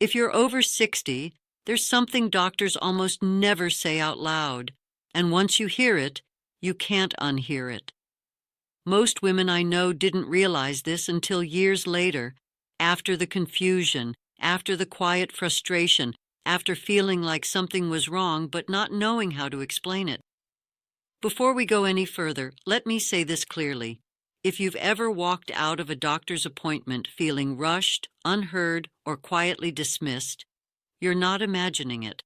If you're over 60, there's something doctors almost never say out loud, and once you hear it, you can't unhear it. Most women I know didn't realize this until years later, after the confusion, after the quiet frustration, after feeling like something was wrong but not knowing how to explain it. Before we go any further, let me say this clearly. If you've ever walked out of a doctor's appointment feeling rushed, unheard, or quietly dismissed, you're not imagining it.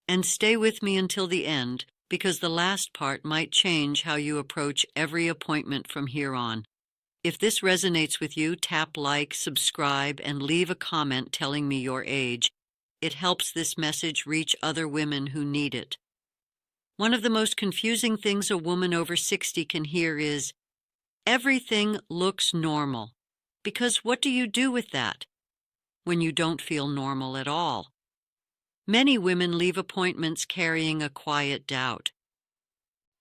And stay with me until the end, because the last part might change how you approach every appointment from here on. If this resonates with you, tap like, subscribe, and leave a comment telling me your age. It helps this message reach other women who need it. One of the most confusing things a woman over 60 can hear is, "Everything looks normal." Because what do you do with that when you don't feel normal at all? Many women leave appointments carrying a quiet doubt.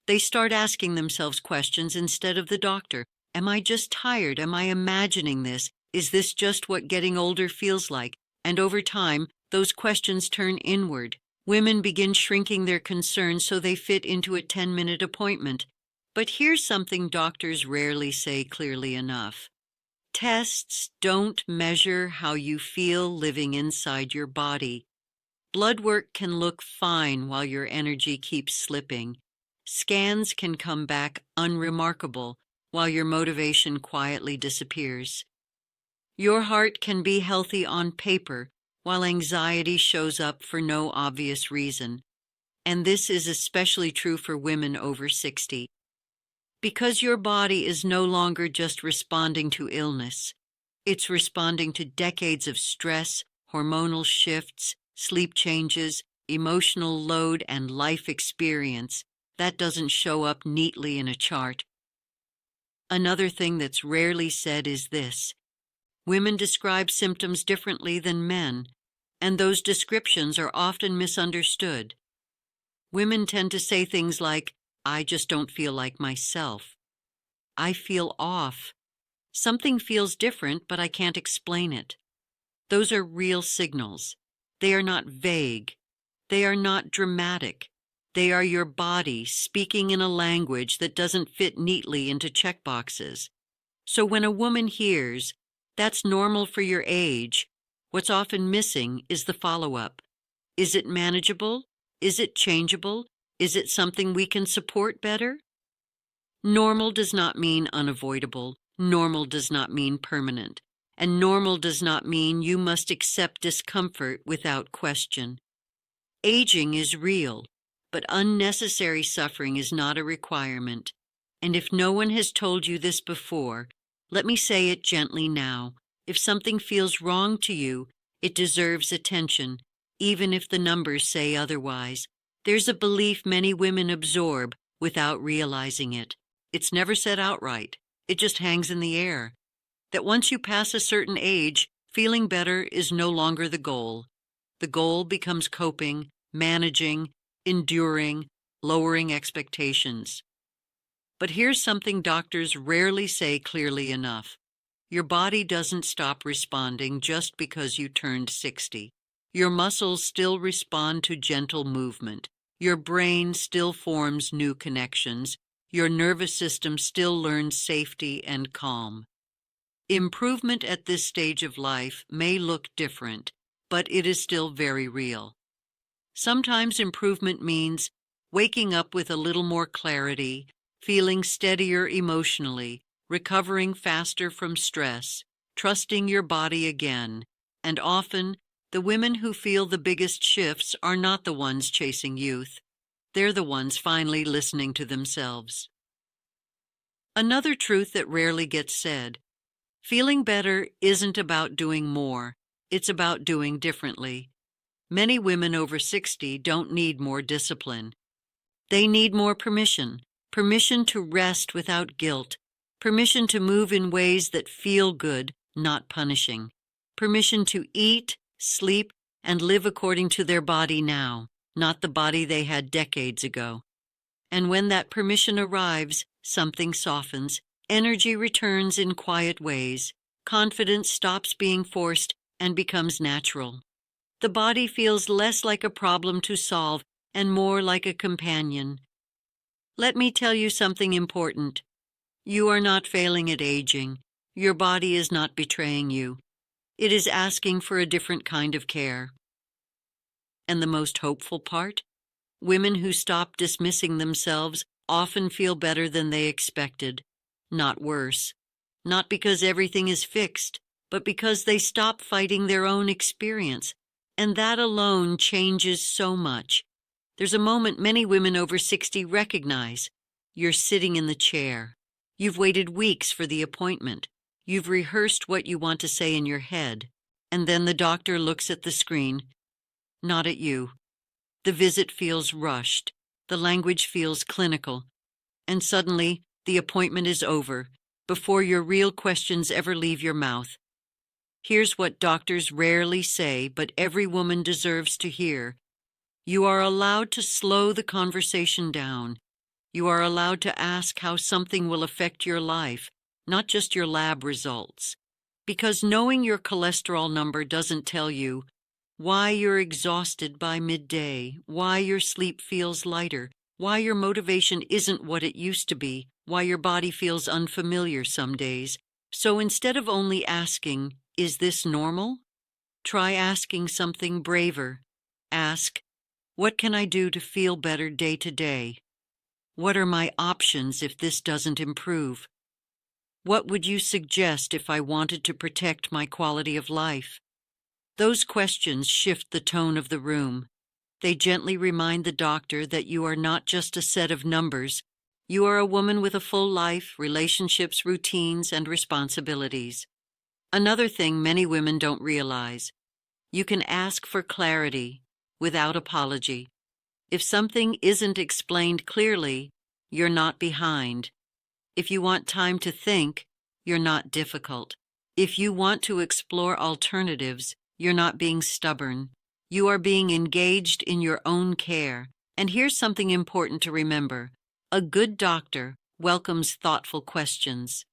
They start asking themselves questions instead of the doctor. Am I just tired? Am I imagining this? Is this just what getting older feels like? And over time, those questions turn inward. Women begin shrinking their concerns so they fit into a 10-minute appointment. But here's something doctors rarely say clearly enough. Tests don't measure how you feel living inside your body. Blood work can look fine while your energy keeps slipping. Scans can come back unremarkable while your motivation quietly disappears. Your heart can be healthy on paper while anxiety shows up for no obvious reason. And this is especially true for women over 60. Because your body is no longer just responding to illness. It's responding to decades of stress, hormonal shifts, sleep changes, emotional load, and life experience. That doesn't show up neatly in a chart. Another thing that's rarely said is this. Women describe symptoms differently than men, and those descriptions are often misunderstood. Women tend to say things like, "I just don't feel like myself. I feel off. Something feels different, but I can't explain it." Those are real signals. They are not vague. They are not dramatic. They are your body speaking in a language that doesn't fit neatly into checkboxes. So when a woman hears, "That's normal for your age," what's often missing is the follow-up. Is it manageable? Is it changeable? Is it something we can support better? Normal does not mean unavoidable. Normal does not mean permanent. And normal does not mean you must accept discomfort without question. Aging is real, but unnecessary suffering is not a requirement. And if no one has told you this before, let me say it gently now. If something feels wrong to you, it deserves attention, even if the numbers say otherwise. There's a belief many women absorb without realizing it. It's never said outright. It just hangs in the air. That once you pass a certain age, feeling better is no longer the goal. The goal becomes coping, managing, enduring, lowering expectations. But here's something doctors rarely say clearly enough. Your body doesn't stop responding just because you turned 60. Your muscles still respond to gentle movement. Your brain still forms new connections. Your nervous system still learns safety and calm. Improvement at this stage of life may look different, but it is still very real. Sometimes improvement means waking up with a little more clarity, feeling steadier emotionally, recovering faster from stress, trusting your body again, and often, the women who feel the biggest shifts are not the ones chasing youth. They're the ones finally listening to themselves. Another truth that rarely gets said. Feeling better isn't about doing more. It's about doing differently. Many women over 60 don't need more discipline. They need more permission. Permission to rest without guilt. Permission to move in ways that feel good, not punishing. Permission to eat, sleep, and live according to their body now, not the body they had decades ago. And when that permission arrives, something softens, energy returns in quiet ways, confidence stops being forced and becomes natural. The body feels less like a problem to solve and more like a companion. Let me tell you something important. You are not failing at aging. Your body is not betraying you. It is asking for a different kind of care. And the most hopeful part? Women who stop dismissing themselves often feel better than they expected, not worse. Not because everything is fixed, but because they stop fighting their own experience. And that alone changes so much. There's a moment many women over 60 recognize. You're sitting in the chair. You've waited weeks for the appointment. You've rehearsed what you want to say in your head. And then the doctor looks at the screen, not at you. The visit feels rushed. The language feels clinical. And suddenly, the appointment is over, before your real questions ever leave your mouth. Here's what doctors rarely say, but every woman deserves to hear. You are allowed to slow the conversation down. You are allowed to ask how something will affect your life, not just your lab results. Because knowing your cholesterol number doesn't tell you why you're exhausted by midday, why your sleep feels lighter, why your motivation isn't what it used to be, why your body feels unfamiliar some days. So instead of only asking, "Is this normal?" try asking something braver. Ask, "What can I do to feel better day to day? What are my options if this doesn't improve? What would you suggest if I wanted to protect my quality of life?" Those questions shift the tone of the room. They gently remind the doctor that you are not just a set of numbers. You are a woman with a full life, relationships, routines, and responsibilities. Another thing many women don't realize: you can ask for clarity without apology. If something isn't explained clearly, you're not behind. If you want time to think, you're not difficult. If you want to explore alternatives, you're not being stubborn. You are being engaged in your own care. And here's something important to remember. A good doctor welcomes thoughtful questions.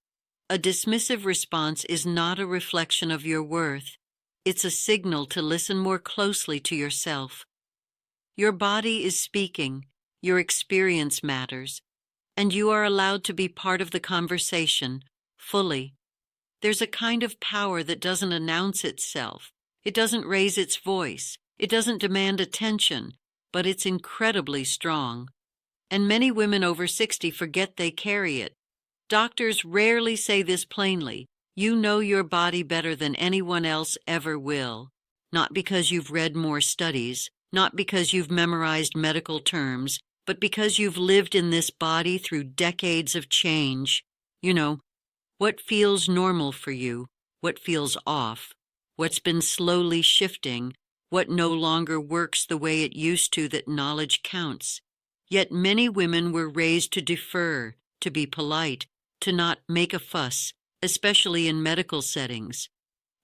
A dismissive response is not a reflection of your worth. It's a signal to listen more closely to yourself. Your body is speaking. Your experience matters. And you are allowed to be part of the conversation, fully. There's a kind of power that doesn't announce itself. It doesn't raise its voice. It doesn't demand attention, but it's incredibly strong. And many women over 60 forget they carry it. Doctors rarely say this plainly. You know your body better than anyone else ever will. Not because you've read more studies, not because you've memorized medical terms, but because you've lived in this body through decades of change. You know, what feels normal for you, what feels off, what's been slowly shifting, what no longer works the way it used to, that knowledge counts. Yet many women were raised to defer, to be polite, to not make a fuss, especially in medical settings.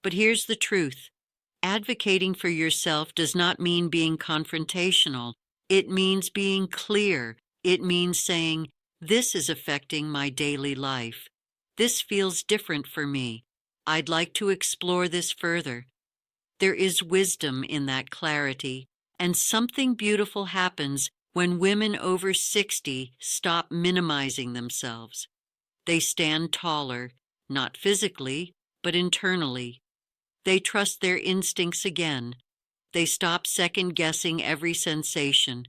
But here's the truth. Advocating for yourself does not mean being confrontational. It means being clear. It means saying, "This is affecting my daily life. This feels different for me. I'd like to explore this further." There is wisdom in that clarity, and something beautiful happens when women over 60 stop minimizing themselves. They stand taller, not physically, but internally. They trust their instincts again. They stop second-guessing every sensation.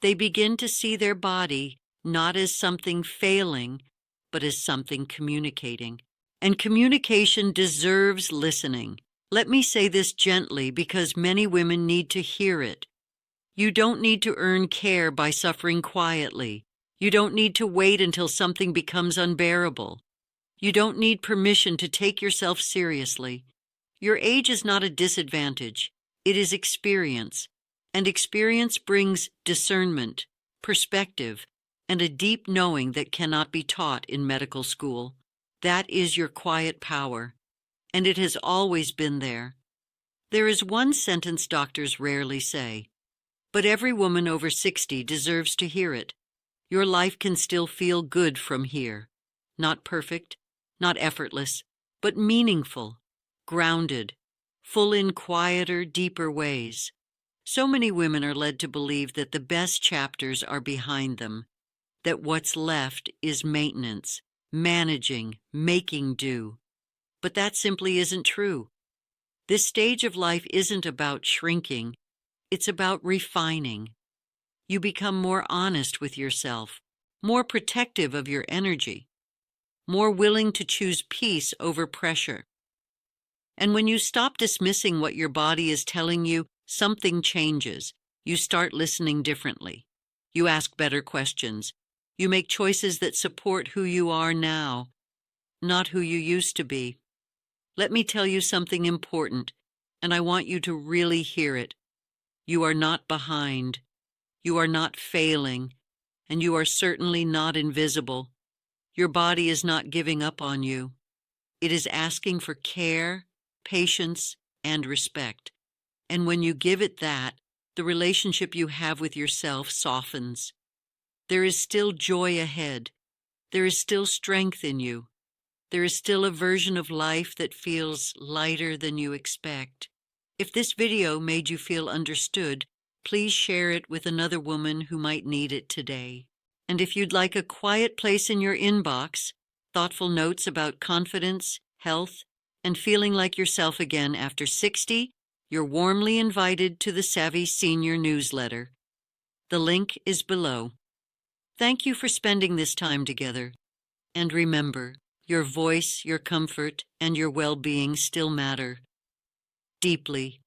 They begin to see their body not as something failing, but as something communicating. And communication deserves listening. Let me say this gently because many women need to hear it. You don't need to earn care by suffering quietly. You don't need to wait until something becomes unbearable. You don't need permission to take yourself seriously. Your age is not a disadvantage. It is experience. And experience brings discernment, perspective, and a deep knowing that cannot be taught in medical school. That is your quiet power, and it has always been there. There is one sentence doctors rarely say, but every woman over 60 deserves to hear it. Your life can still feel good from here. Not perfect, not effortless, but meaningful, grounded, full in quieter, deeper ways. So many women are led to believe that the best chapters are behind them, that what's left is maintenance, managing, making do. But that simply isn't true. This stage of life isn't about shrinking, it's about refining. You become more honest with yourself, more protective of your energy, more willing to choose peace over pressure. And when you stop dismissing what your body is telling you, something changes. You start listening differently. You ask better questions. You make choices that support who you are now, not who you used to be. Let me tell you something important, and I want you to really hear it. You are not behind. You are not failing, and you are certainly not invisible. Your body is not giving up on you. It is asking for care, patience, and respect. And when you give it that, the relationship you have with yourself softens. There is still joy ahead. There is still strength in you. There is still a version of life that feels lighter than you expect. If this video made you feel understood, please share it with another woman who might need it today. And if you'd like a quiet place in your inbox, thoughtful notes about confidence, health, and feeling like yourself again after 60, you're warmly invited to the Savvy Senior newsletter. The link is below. Thank you for spending this time together. And remember, your voice, your comfort, and your well-being still matter deeply.